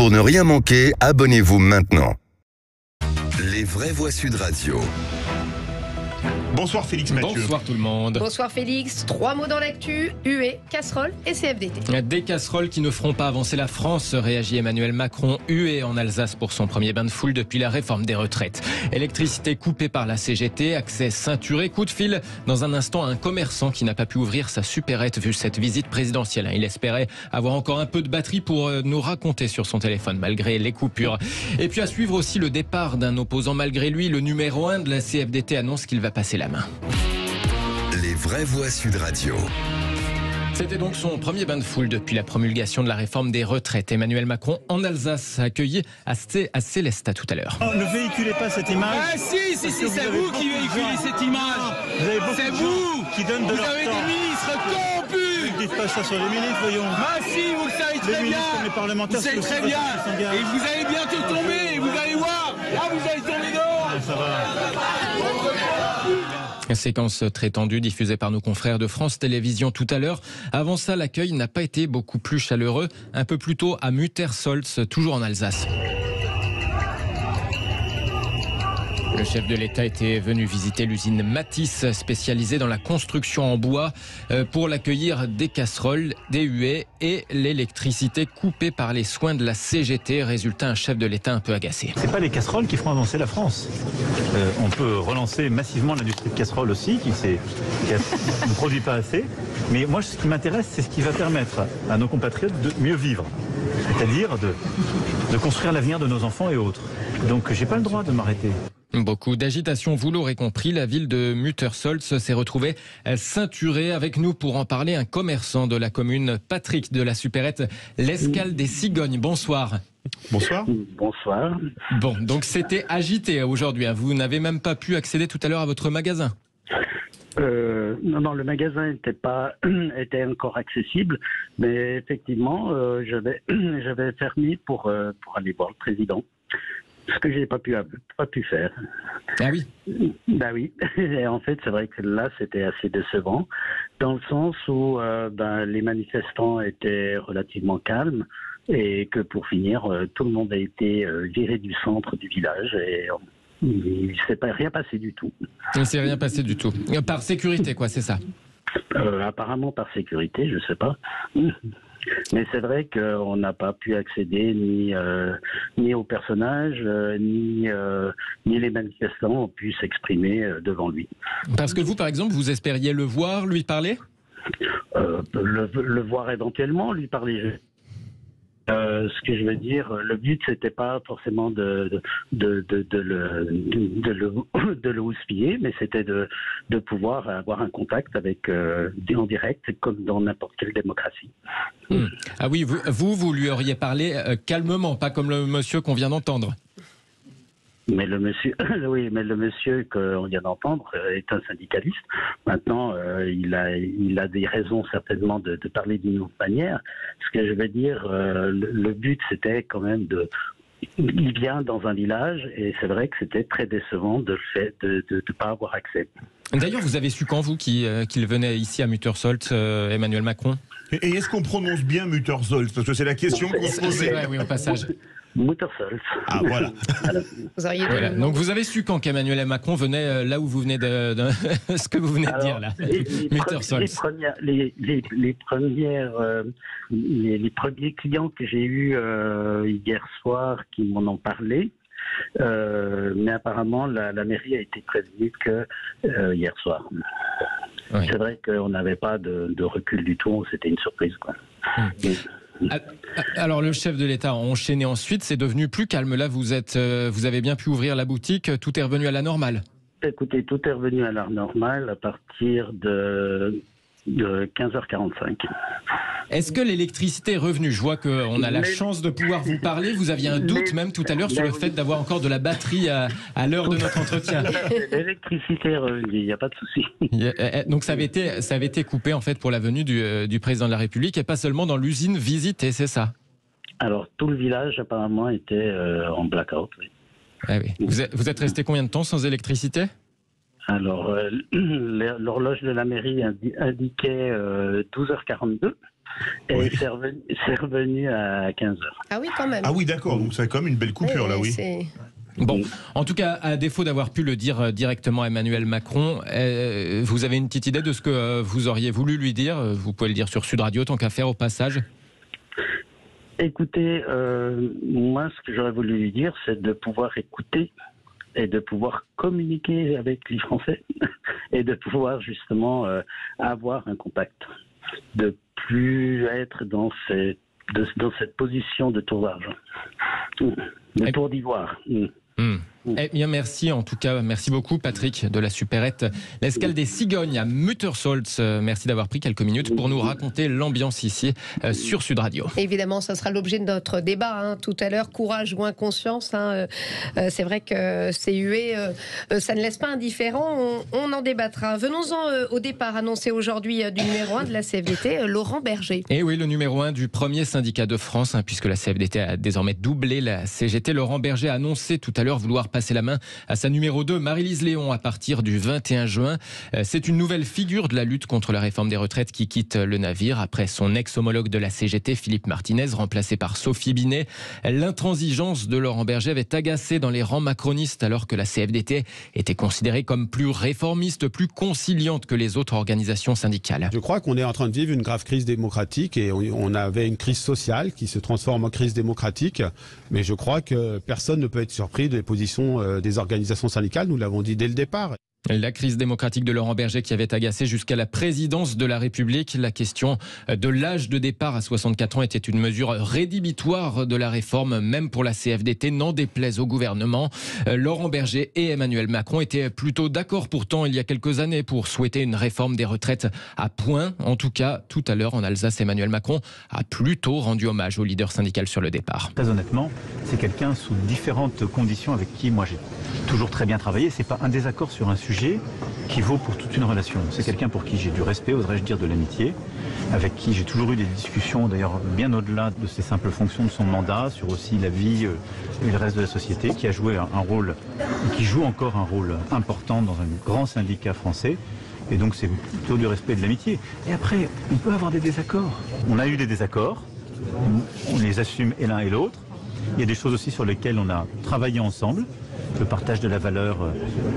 Pour ne rien manquer, abonnez-vous maintenant. Les vraies voix Sud Radio. Bonsoir Félix Mathieu. Bonsoir tout le monde. Bonsoir Félix. 3 mots dans l'actu, huée, casserole et CFDT. Des casseroles qui ne feront pas avancer la France, réagit Emmanuel Macron, hué en Alsace pour son premier bain de foule depuis la réforme des retraites. Électricité coupée par la CGT, accès ceinturé, coup de fil dans un instant à un commerçant qui n'a pas pu ouvrir sa supérette vu cette visite présidentielle. Il espérait avoir encore un peu de batterie pour nous raconter sur son téléphone malgré les coupures. Et puis à suivre aussi le départ d'un opposant malgré lui, le numéro 1 de la CFDT annonce qu'il va passer la main. Les vraies voix Sud Radio. C'était donc son premier bain de foule depuis la promulgation de la réforme des retraites. Emmanuel Macron en Alsace, accueilli à Célestat tout à l'heure. Ne véhiculez pas cette image. Ah si, c'est vous qui véhiculez cette image. C'est vous qui donnent de leur temps. Vous avez des ministres corrompus. Ne dites pas ça sur les ministres, voyons. Ah si, vous le savez très bien. Les parlementaires, vous savez très bien. Et vous allez bientôt tomber, vous allez voir. Ah, vous allez tomber dehors. Ça va. Séquence très tendue diffusée par nos confrères de France Télévisions tout à l'heure. Avant ça, l'accueil n'a pas été beaucoup plus chaleureux. Un peu plus tôt à Muttersolz, toujours en Alsace. Le chef de l'État était venu visiter l'usine Matisse, spécialisée dans la construction en bois, pour l'accueillir des casseroles, des huées et l'électricité coupée par les soins de la CGT. Résultat, un chef de l'État un peu agacé. C'est pas les casseroles qui feront avancer la France. On peut relancer massivement l'industrie de casseroles aussi, qui ne produit pas assez. Mais moi, ce qui m'intéresse, c'est ce qui va permettre à nos compatriotes de mieux vivre. C'est-à-dire de construire l'avenir de nos enfants et autres. Donc, j'ai pas le droit de m'arrêter. Beaucoup d'agitation, vous l'aurez compris. La ville de Muttersolz s'est retrouvée ceinturée. Avec nous pour en parler, un commerçant de la commune, Patrick de la supérette, l'Escale des Cigognes. Bonsoir. Bonsoir. Bonsoir. Bon, donc c'était agité aujourd'hui. Vous n'avez même pas pu accéder tout à l'heure à votre magasin. Non, le magasin était encore accessible, mais effectivement, j'avais fermé pour aller voir le président. Ce que j'ai pas pu faire. Ah oui. Bah oui. Et en fait, c'est vrai que là, c'était assez décevant, dans le sens où les manifestants étaient relativement calmes et que pour finir, tout le monde a été viré du centre du village et il ne s'est rien passé du tout. Il ne s'est rien passé du tout. Par sécurité, quoi, c'est ça. Apparemment par sécurité, je sais pas. Mais c'est vrai qu'on n'a pas pu accéder ni aux personnages, ni les manifestants ont pu s'exprimer devant lui. Parce que vous, par exemple, vous espériez le voir, lui parler ? Le voir éventuellement, lui parler. Ce que je veux dire, le but c'était pas forcément de le houspiller, mais c'était de pouvoir avoir un contact avec en direct, comme dans n'importe quelle démocratie. Ah oui, vous lui auriez parlé calmement, pas comme le monsieur qu'on vient d'entendre. Mais le monsieur qu'on vient d'entendre est un syndicaliste. Maintenant, il a des raisons certainement de parler d'une autre manière. Ce que je veux dire, le but c'était quand même il vient dans un village et c'est vrai que c'était très décevant de ne pas avoir accès. D'ailleurs, vous avez su quand vous qu'il venait ici à Muttersolz, Emmanuel Macron ? Et est-ce qu'on prononce bien Muttersolz ? Parce que c'est la question qu'on se posait. C'est vrai, oui, au passage. Muttersolz. Ah voilà. Voilà. Donc vous avez su quand qu'Emmanuel Macron venait là où vous venez de ce que vous venez de dire là. Les premiers clients que j'ai eus hier soir qui m'en ont parlé, mais apparemment la mairie a été prévenue que hier soir. Oui. C'est vrai qu'on n'avait pas de recul du tout, c'était une surprise, quoi. Alors le chef de l'État a enchaîné ensuite, c'est devenu plus calme. Là, vous avez bien pu ouvrir la boutique, tout est revenu à la normale. Écoutez, tout est revenu à la normale à partir de 15h45. Est-ce que l'électricité est revenue ? Je vois qu'on a la chance de pouvoir vous parler. Vous aviez un doute même tout à l'heure sur le fait d'avoir encore de la batterie à l'heure de notre entretien. L'électricité est revenue, il n'y a pas de souci. Donc ça avait été coupé en fait pour la venue du président de la République et pas seulement dans l'usine visitée, c'est ça ? Alors tout le village apparemment était en blackout. Oui. Ah oui. Vous êtes resté combien de temps sans électricité ? Alors l'horloge de la mairie indiquait 12h42. Et c'est revenu à 15h. Ah oui, quand même. Ah oui, d'accord, donc c'est comme une belle coupure, là, oui. Bon, en tout cas, à défaut d'avoir pu le dire directement à Emmanuel Macron, vous avez une petite idée de ce que vous auriez voulu lui dire? Vous pouvez le dire sur Sud Radio, tant qu'à faire, au passage. Écoutez, moi, ce que j'aurais voulu lui dire, c'est de pouvoir écouter et de pouvoir communiquer avec les Français et de pouvoir justement avoir un contact, de plus être dans cette position de tour d'argent, de tour d'ivoire. Eh bien, merci en tout cas, merci beaucoup Patrick de la supérette L'Escale des Cigognes à Muttersolz. Merci d'avoir pris quelques minutes pour nous raconter l'ambiance ici sur Sud Radio. Évidemment, ça sera l'objet de notre débat tout à l'heure. Courage ou inconscience, c'est vrai que c'est hué, ça ne laisse pas indifférent. On en débattra. Venons-en au départ annoncé aujourd'hui du numéro 1 de la CFDT, Laurent Berger. Et oui, le numéro 1 du premier syndicat de France, puisque la CFDT a désormais doublé la CGT. Laurent Berger a annoncé tout à l'heure vouloir passer la main à sa numéro 2, Maryse Léon, à partir du 21 juin. C'est une nouvelle figure de la lutte contre la réforme des retraites qui quitte le navire après son ex-homologue de la CGT, Philippe Martinez, remplacé par Sophie Binet. L'intransigeance de Laurent Berger avait agacé dans les rangs macronistes alors que la CFDT était considérée comme plus réformiste, plus conciliante que les autres organisations syndicales. Je crois qu'on est en train de vivre une grave crise démocratique et on avait une crise sociale qui se transforme en crise démocratique. Mais je crois que personne ne peut être surpris des positions des organisations syndicales, nous l'avons dit dès le départ. La crise démocratique de Laurent Berger qui avait agacé jusqu'à la présidence de la République. La question de l'âge de départ à 64 ans était une mesure rédhibitoire de la réforme, même pour la CFDT, n'en déplaise au gouvernement. Laurent Berger et Emmanuel Macron étaient plutôt d'accord pourtant il y a quelques années pour souhaiter une réforme des retraites à point. En tout cas, tout à l'heure en Alsace, Emmanuel Macron a plutôt rendu hommage au leader syndical sur le départ. Très honnêtement, c'est quelqu'un sous différentes conditions avec qui moi j'ai toujours très bien travaillé. C'est pas un désaccord sur un sujet qui vaut pour toute une relation. C'est quelqu'un pour qui j'ai du respect, oserais-je dire de l'amitié, avec qui j'ai toujours eu des discussions, d'ailleurs bien au-delà de ses simples fonctions de son mandat, sur aussi la vie et le reste de la société, qui a joué un rôle, et qui joue encore un rôle important dans un grand syndicat français. Et donc c'est plutôt du respect et de l'amitié. Et après, on peut avoir des désaccords. On a eu des désaccords, on les assume et l'un et l'autre. Il y a des choses aussi sur lesquelles on a travaillé ensemble. Le partage de la valeur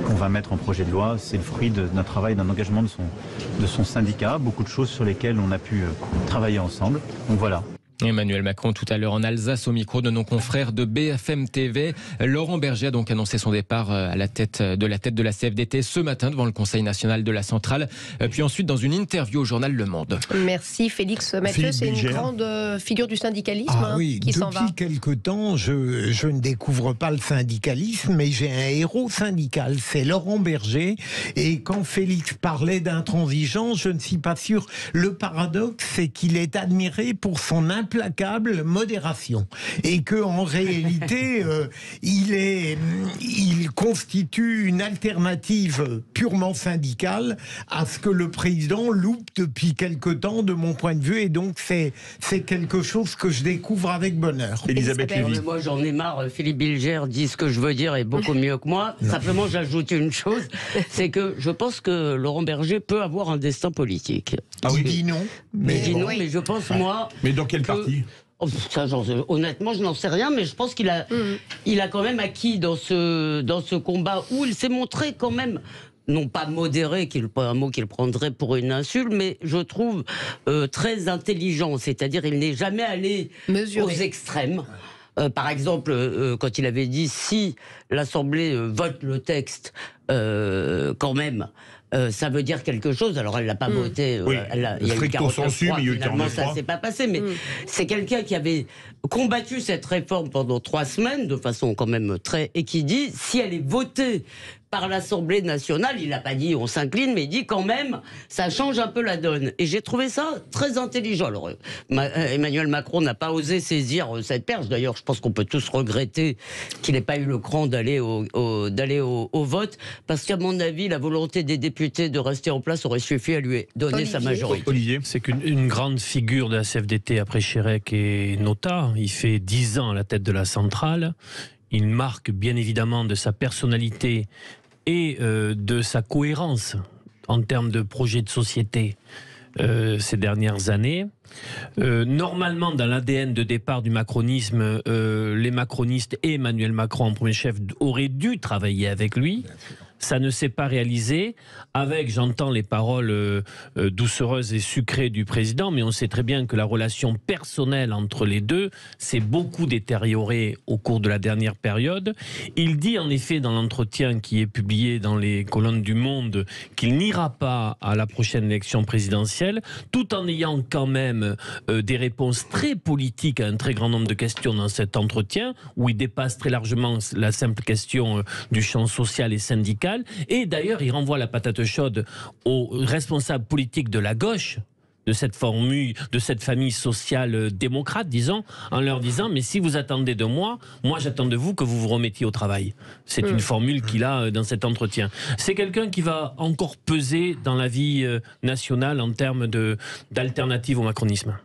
qu'on va mettre en projet de loi, c'est le fruit d'un travail, d'un engagement de son syndicat. Beaucoup de choses sur lesquelles on a pu travailler ensemble. Donc voilà. Emmanuel Macron tout à l'heure en Alsace au micro de nos confrères de BFM TV. Laurent Berger a donc annoncé son départ à la tête de la CFDT ce matin devant le Conseil national de la centrale, puis ensuite dans une interview au journal Le Monde. Merci Félix Mathieu, c'est une grande figure du syndicalisme qui s'en va. Depuis quelque temps, je ne découvre pas le syndicalisme, mais j'ai un héros syndical, c'est Laurent Berger. Et quand Félix parlait d'intransigeance, je ne suis pas sûr. Le paradoxe, c'est qu'il est admiré pour son implacable modération et que en réalité il constitue une alternative purement syndicale à ce que le président loupe depuis quelque temps de mon point de vue, et donc c'est quelque chose que je découvre avec bonheur. Elisabeth Lévy. Moi j'en ai marre, Philippe Bilger dit ce que je veux dire et beaucoup mieux que moi. Simplement j'ajoute une chose, c'est que je pense que Laurent Berger peut avoir un destin politique. Ah oui. Il dit non, mais je pense moi. Mais dans quel parti? Honnêtement, je n'en sais rien, mais je pense qu'il a quand même acquis dans ce combat où il s'est montré quand même, non pas modéré, un mot qu'il prendrait pour une insulte, mais je trouve très intelligent. C'est-à-dire, il n'est jamais allé aux extrêmes. Par exemple, quand il avait dit si l'Assemblée vote le texte, quand même. Ça veut dire quelque chose. Alors elle l'a pas voté. Oui. Il y a eu 49.3, mais il y a eu finalement 49.3. ça s'est pas passé. Mais c'est quelqu'un qui avait combattu cette réforme pendant 3 semaines de façon quand même très, et qui dit si elle est votée par l'Assemblée nationale, il n'a pas dit on s'incline, mais il dit quand même ça change un peu la donne. Et j'ai trouvé ça très intelligent. Alors Emmanuel Macron n'a pas osé saisir cette perche. D'ailleurs, je pense qu'on peut tous regretter qu'il n'ait pas eu le cran d'aller au vote, parce qu'à mon avis, la volonté des députés de rester en place aurait suffi à lui donner sa majorité. Olivier. C'est qu'une grande figure de la CFDT après Chérec et Nota. Il fait 10 ans à la tête de la centrale. Il marque bien évidemment de sa personnalité et de sa cohérence en termes de projet de société. ces dernières années. Normalement, dans l'ADN de départ du macronisme, les macronistes et Emmanuel Macron en premier chef auraient dû travailler avec lui. Ça ne s'est pas réalisé. Avec, j'entends les paroles doucereuses et sucrées du président, mais on sait très bien que la relation personnelle entre les deux s'est beaucoup détériorée au cours de la dernière période. Il dit en effet dans l'entretien qui est publié dans les colonnes du Monde qu'il n'ira pas à la prochaine élection présidentielle, tout en ayant quand même des réponses très politiques à un très grand nombre de questions dans cet entretien, où il dépasse très largement la simple question du champ social et syndical. Et d'ailleurs, il renvoie la patate chaude aux responsables politiques de la gauche, de cette famille sociale démocrate, disons, en leur disant, mais si vous attendez de moi, moi j'attends de vous que vous vous remettiez au travail. C'est une formule qu'il a dans cet entretien. C'est quelqu'un qui va encore peser dans la vie nationale en termes d'alternative au macronisme.